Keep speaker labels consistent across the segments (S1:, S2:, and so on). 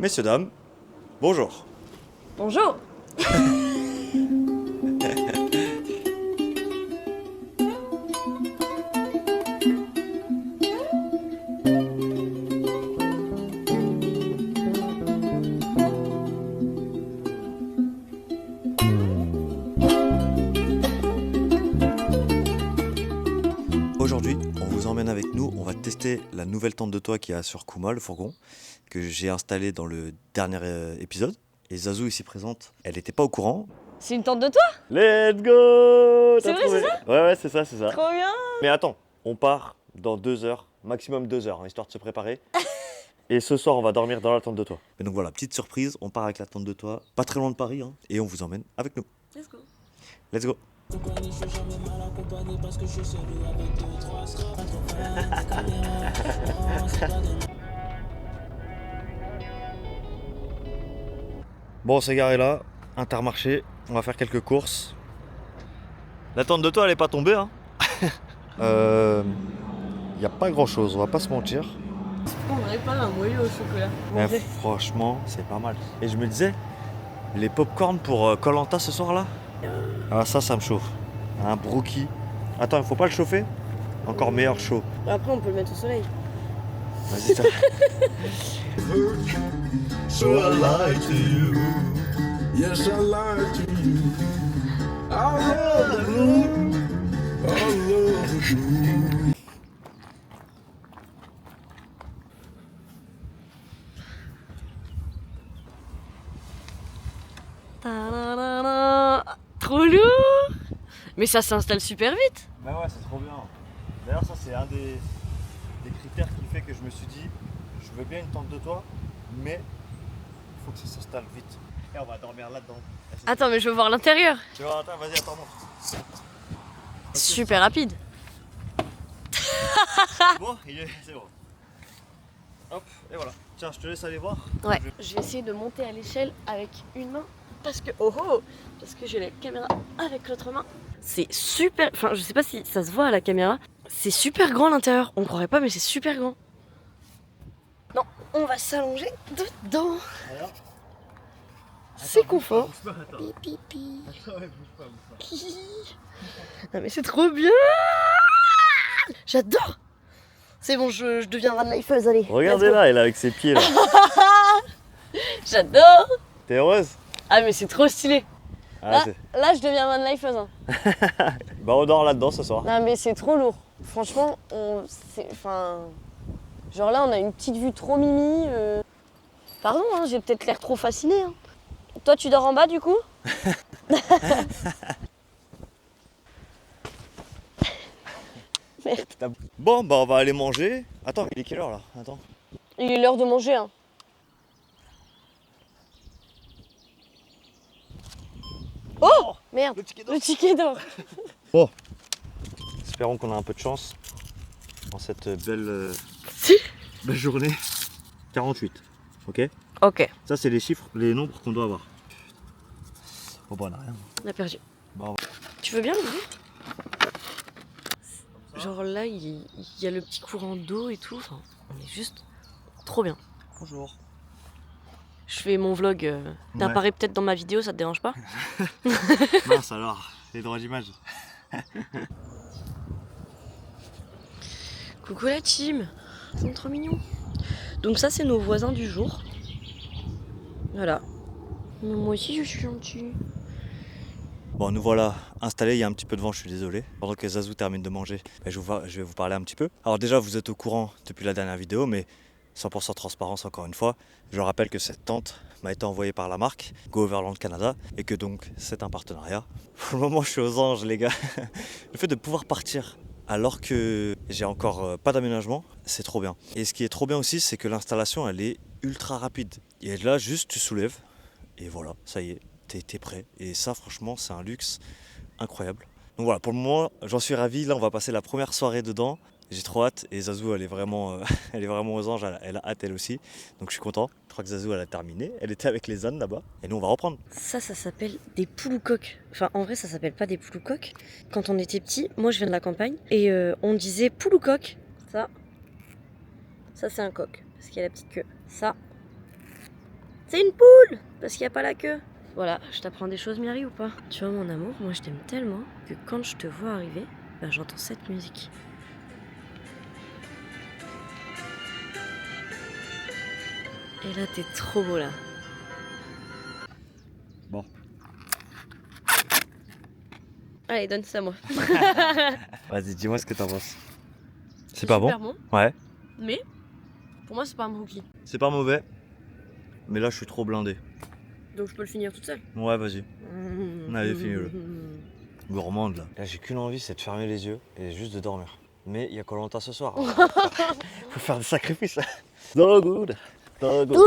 S1: Messieurs, dames, bonjour.
S2: Bonjour.
S1: Aujourd'hui, on vous emmène avec nous, on va tester la nouvelle tente de toit qu'il y a sur Kuma, le fourgon, que j'ai installé dans le dernier épisode. Et Zazou ici présente, elle n'était pas au courant.
S2: C'est une tente de toit?
S1: Let's go!
S2: C'est vrai, c'est ça?
S1: Ouais, c'est ça, c'est ça.
S2: Trop bien.
S1: Mais attends, on part dans 2 heures, maximum 2 heures, histoire de se préparer. Et ce soir, on va dormir dans la tente de toit. Et donc voilà, petite surprise, on part avec la tente de toit, pas très loin de Paris, hein, et on vous emmène avec nous.
S2: Let's go.
S1: Let's go! Bon, on s'est garé là, Intermarché, on va faire quelques courses. La tente de toit, elle est pas tombée, hein. Y a pas grand chose, on va pas se mentir.
S2: On n'aurait pas un moelleux au chocolat.
S1: Mais franchement, c'est pas mal. Et je me disais, les pop-corn pour Koh-Lanta ce soir là, ah ça me chauffe. Un brookie. Attends, il faut pas le chauffer? Encore meilleur chaud.
S2: Après, on peut le mettre au soleil.
S1: Vas-y, ça.
S3: So I lied to you. Yes, I lied to you. I love you. I love you.
S2: Ta-da-da-da. Trop lourd. Mais ça s'installe super vite.
S1: Bah ouais, c'est trop bien. D'ailleurs, ça c'est un des critères qui fait que je me suis dit, je veux bien une tente de toit, mais il faut que ça s'installe vite. Et on va dormir là-dedans.
S2: Attends, mais je veux voir l'intérieur.
S1: Tu vois, attends, vas-y, attends-moi.
S2: Super rapide.
S1: Bon, c'est bon. Hop, et voilà. Tiens, je te laisse aller voir.
S2: Ouais. Je vais essayer de monter à l'échelle avec une main parce que parce que j'ai la caméra avec l'autre main. C'est super. Enfin, je sais pas si ça se voit à la caméra. C'est super grand à l'intérieur. On croirait pas, mais c'est super grand. Non, on va s'allonger dedans.
S1: Alors,
S2: C'est confort.
S1: attends.
S2: Pipi.
S1: Attends, ouais, bouge pas.
S2: Ah mais c'est trop bien. J'adore. C'est bon, je deviens van lifeuse, allez.
S1: Regardez là, elle est avec ses pieds là.
S2: J'adore.
S1: T'es heureuse?
S2: Ah mais c'est trop stylé.
S1: Ah,
S2: Là, je deviens van lifeuse. Hein.
S1: Bah on dort là-dedans ce soir.
S2: Non mais c'est trop lourd. Franchement, genre là, on a une petite vue trop mimi. Pardon, hein, j'ai peut-être l'air trop fascinée. Hein. Toi, tu dors en bas du coup? Merde.
S1: Bon, bah on va aller manger. Attends, il est quelle heure là? Attends.
S2: Il est l'heure de manger. Hein. Oh merde, le ticket d'or.
S1: Bon, espérons qu'on a un peu de chance dans cette belle journée. 48, ok?
S2: Ok,
S1: Ça c'est les chiffres, les nombres qu'on doit avoir. Bon bah on a rien.
S2: on a perdu.
S1: Bon.
S2: Tu veux bien l'ouvrir? Genre là, il y a le petit courant d'eau et tout. Enfin, on est juste trop bien.
S1: Bonjour.
S2: Je fais mon vlog. T'apparais peut-être dans ma vidéo, ça te dérange pas?
S1: Mince alors, les droits d'image.
S2: Coucou la team. Ils sont trop mignons. Donc ça, c'est nos voisins du jour. Voilà. Mais moi aussi, je suis gentille.
S1: Bon, nous voilà installés, il y a un petit peu de vent, je suis désolé. Pendant que Zazou termine de manger, je vais vous parler un petit peu. Alors déjà, vous êtes au courant depuis la dernière vidéo, mais 100% transparence encore une fois. Je rappelle que cette tente m'a été envoyée par la marque Go Overland Canada et que donc c'est un partenariat. Pour le moment, je suis aux anges, les gars. Le fait de pouvoir partir alors que j'ai encore pas d'aménagement, c'est trop bien. Et ce qui est trop bien aussi, c'est que l'installation, elle est ultra rapide. Et là, juste tu soulèves et voilà, ça y est. T'es prêt. Et ça, franchement, c'est un luxe incroyable. Donc voilà, pour le moment, j'en suis ravi. Là, on va passer la première soirée dedans. J'ai trop hâte. Et Zazou, elle est vraiment aux anges. Elle a hâte, elle aussi. Donc je suis content. Je crois que Zazou, elle a terminé. Elle était avec les ânes là-bas. Et nous, on va reprendre.
S2: Ça s'appelle des poules ou coqs. Enfin, en vrai, ça s'appelle pas des poules ou coqs. Quand on était petit, moi, je viens de la campagne. Et on disait poule ou coq. Ça c'est un coq. Parce qu'il a la petite queue. Ça, C'est une poule! Parce qu'il n'y a pas la queue. Voilà, je t'apprends des choses, Myri, ou pas? Tu vois, mon amour, moi je t'aime tellement que quand je te vois arriver, bah, j'entends cette musique. Et là, t'es trop beau là.
S1: Bon.
S2: Allez, donne ça moi.
S1: Vas-y, dis-moi ce que t'en penses. C'est pas bon?
S2: Super bon,
S1: Ouais.
S2: mais pour moi, c'est pas un brookie.
S1: C'est pas mauvais. Mais là, je suis trop blindé.
S2: Donc je peux le finir toute seule.
S1: Ouais, vas-y. Allez, finis-le. Gourmande là. Là, j'ai qu'une envie, c'est de fermer les yeux et juste de dormir. Mais il y a Koh-Lanta ce soir. Faut faire des sacrifices. No good. No good.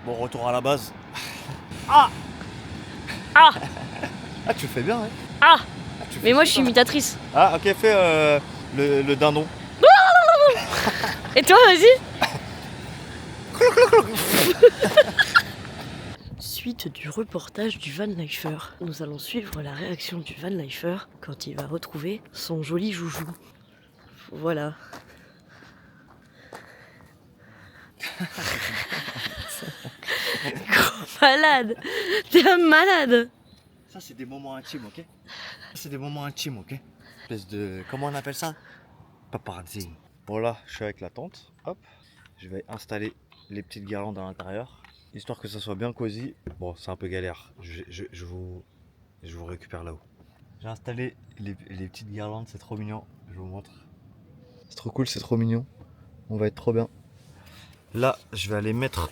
S1: Bon, retour à la base.
S2: Ah! Ah!
S1: Ah, tu le fais bien, hein?
S2: Ah!
S1: Tu fais
S2: Mais moi, je suis
S1: super.
S2: imitatrice.
S1: Ah, ok, fais le dindon.
S2: Et toi, vas-y! Suite du reportage du vanlifer, nous allons suivre la réaction du vanlifer quand il va retrouver son joli joujou. Voilà. Gros malade! T'es un malade!
S1: Ça, c'est des moments intimes, ok? C'est des moments intimes, ok? Espèce de. Comment on appelle ça? Paparazzi. Bon, là, je suis avec la tente. Hop. Je vais installer les petites guirlandes à l'intérieur. Histoire que ça soit bien cosy. Bon, c'est un peu galère. Je vous récupère là-haut. J'ai installé les petites guirlandes, c'est trop mignon. Je vous montre. C'est trop cool, c'est trop mignon. On va être trop bien. Là, je vais aller mettre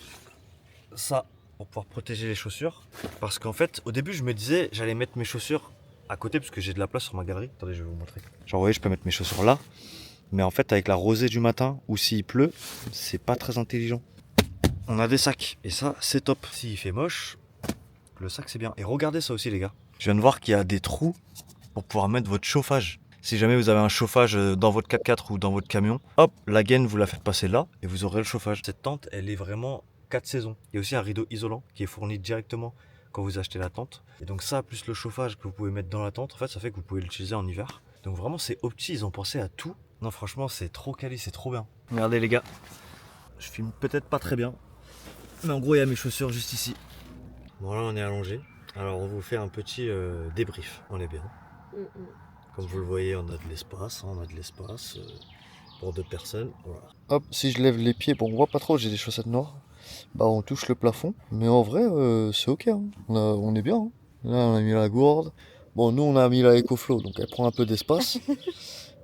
S1: ça pour pouvoir protéger les chaussures. Parce qu'en fait, au début, je me disais, j'allais mettre mes chaussures à côté parce que j'ai de la place sur ma galerie. Attendez, je vais vous montrer. Genre, vous voyez, je peux mettre mes chaussures là. Mais en fait, avec la rosée du matin ou s'il pleut, c'est pas très intelligent. On a des sacs et ça, c'est top. S'il fait moche, le sac c'est bien. Et regardez ça aussi, les gars. Je viens de voir qu'il y a des trous pour pouvoir mettre votre chauffage. Si jamais vous avez un chauffage dans votre 4x4 ou dans votre camion, hop, la gaine, vous la faites passer là et vous aurez le chauffage. Cette tente, elle est vraiment 4 saisons. Il y a aussi un rideau isolant qui est fourni directement quand vous achetez la tente. Et donc ça, plus le chauffage que vous pouvez mettre dans la tente, en fait, ça fait que vous pouvez l'utiliser en hiver. Donc vraiment, c'est opti, ils ont pensé à tout. Non, franchement, c'est trop quali, c'est trop bien. Regardez les gars, je filme peut-être pas très bien, mais en gros, il y a mes chaussures juste ici. Bon, là, on est allongé. Alors, on vous fait un petit débrief. On est bien. Comme vous le voyez, on a de l'espace. On a de l'espace pour 2 personnes. Voilà. Hop, si je lève les pieds, bon, on voit pas trop, j'ai des chaussettes noires. Bah, on touche le plafond. Mais en vrai, c'est ok. Hein. On est bien. Hein. Là, on a mis la gourde. Bon, nous, on a mis la EcoFlow, donc elle prend un peu d'espace.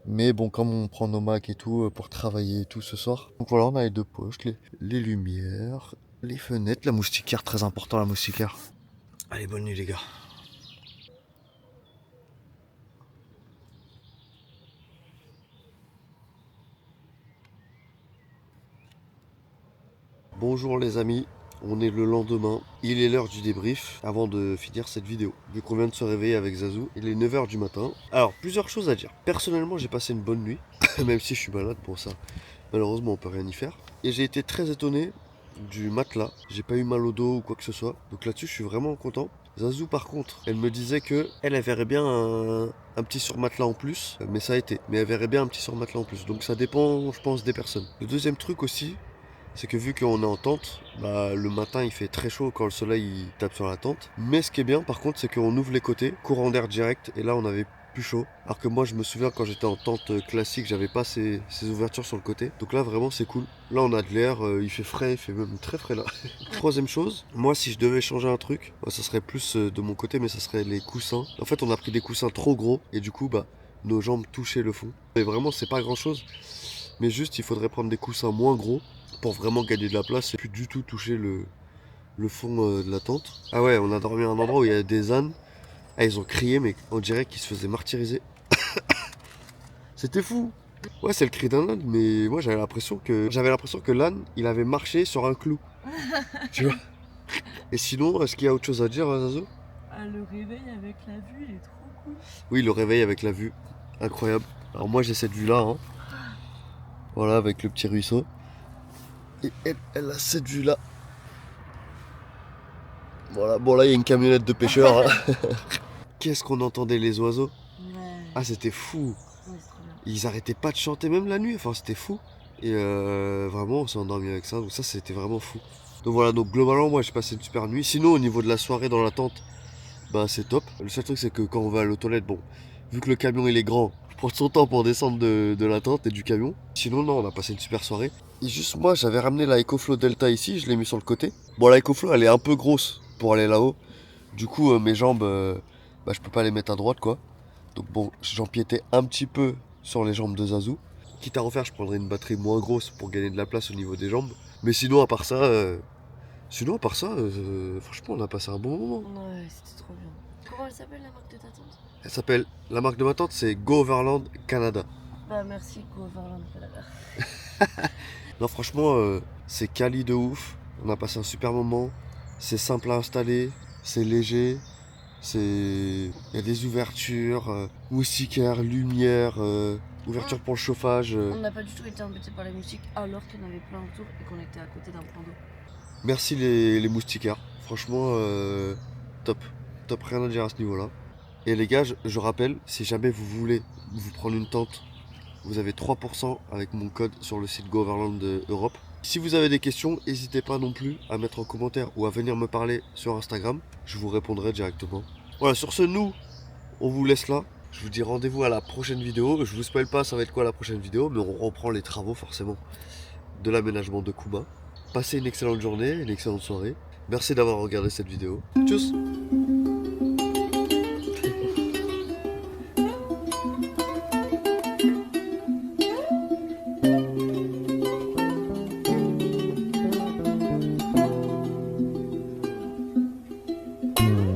S1: Mais bon, comme on prend nos Macs et tout pour travailler et tout ce soir. Donc voilà, on a les 2 poches, les lumières, les fenêtres, la moustiquaire, très important la moustiquaire. Allez, bonne nuit les gars.
S4: Bonjour les amis, on est le lendemain, il est l'heure du débrief avant de finir cette vidéo. Vu qu'on vient de se réveiller avec Zazou, il est 9h du matin. Alors, plusieurs choses à dire. Personnellement, j'ai passé une bonne nuit, même si je suis malade pour ça. Malheureusement, on peut rien y faire. Et j'ai été très étonné du matelas. J'ai pas eu mal au dos ou quoi que ce soit. Donc là-dessus, je suis vraiment content. Zazou, par contre, elle me disait que elle verrait bien un petit surmatelas en plus, mais ça a été. Mais elle verrait bien un petit surmatelas en plus. Donc ça dépend, je pense, des personnes. Le deuxième truc aussi, c'est que vu qu'on est en tente, bah, le matin il fait très chaud quand le soleil il tape sur la tente. Mais ce qui est bien par contre, c'est qu'on ouvre les côtés, courant d'air direct, et là on avait plus chaud. Alors que moi je me souviens quand j'étais en tente classique, j'avais pas ces ouvertures sur le côté. Donc là vraiment c'est cool. Là on a de l'air, il fait frais, il fait même très frais là. Troisième chose, moi si je devais changer un truc, bah, ça serait plus de mon côté, mais ça serait les coussins. En fait on a pris des coussins trop gros, et du coup bah nos jambes touchaient le fond. Et vraiment c'est pas grand chose, mais juste il faudrait prendre des coussins moins gros pour vraiment gagner de la place et plus du tout toucher le fond de la tente. Ah ouais, on a dormi à un endroit où il y a des ânes. Ah, ils ont crié, mais on dirait qu'ils se faisaient martyriser. C'était fou. Ouais, c'est le cri d'un âne, mais moi j'avais l'impression que l'âne, il avait marché sur un clou. Tu vois. Et sinon, est-ce qu'il y a autre chose à dire, Zazo?
S2: Le réveil avec la vue, il est trop cool.
S4: Oui, le réveil avec la vue. Incroyable. Alors moi j'ai cette vue-là. Hein. Voilà, avec le petit ruisseau. Et elle a cette vue-là. Voilà, bon là il y a une camionnette de pêcheurs. Hein. qu'est-ce qu'on entendait les oiseaux.
S2: Ouais.
S4: Ah, c'était fou.
S2: Ouais, c'est trop bien.
S4: Ils arrêtaient pas de chanter même la nuit, enfin c'était fou. Et vraiment on s'est endormi avec ça, donc ça c'était vraiment fou. Donc voilà, donc globalement moi j'ai passé une super nuit. Sinon au niveau de la soirée dans la tente, bah c'est top. Le seul truc c'est que quand on va aux toilettes, bon, vu que le camion il est grand, je prends son temps pour descendre de la tente et du camion. Sinon non, on a passé une super soirée. Et juste moi j'avais ramené la EcoFlow Delta ici, je l'ai mis sur le côté. Bon la EcoFlow elle est un peu grosse pour aller là-haut. Du coup mes jambes, bah je peux pas les mettre à droite quoi. Donc bon, j'empiétais un petit peu sur les jambes de Zazou. Quitte à refaire, je prendrais une batterie moins grosse pour gagner de la place au niveau des jambes. Mais sinon, à part ça, franchement, on a passé un bon moment.
S2: Ouais, c'était trop bien. Comment elle s'appelle la marque de ta tante?
S4: Elle s'appelle, la marque de ma tante, c'est Go Overland Canada.
S2: Bah merci, Go Overland Canada.
S4: Non, franchement, c'est quali de ouf. On a passé un super moment. C'est simple à installer, c'est léger. Il y a des ouvertures, moustiquaires, lumière, ouverture pour le chauffage.
S2: On n'a pas du tout été embêtés par la musique alors qu'il y en avait plein autour et qu'on était à côté d'un point d'eau.
S4: Merci les moustiquaires. Franchement, top. Top, rien à dire à ce niveau-là. Et les gars, je rappelle, si jamais vous voulez vous prendre une tente, vous avez 3% avec mon code sur le site Go Overland Europe. Si vous avez des questions, n'hésitez pas non plus à mettre en commentaire ou à venir me parler sur Instagram. Je vous répondrai directement. Voilà, sur ce, nous, on vous laisse là. Je vous dis rendez-vous à la prochaine vidéo. Je vous spoil pas, ça va être quoi la prochaine vidéo, mais on reprend les travaux forcément de l'aménagement de Kuma. Passez une excellente journée, une excellente soirée. Merci d'avoir regardé cette vidéo. Tchuss!
S3: you.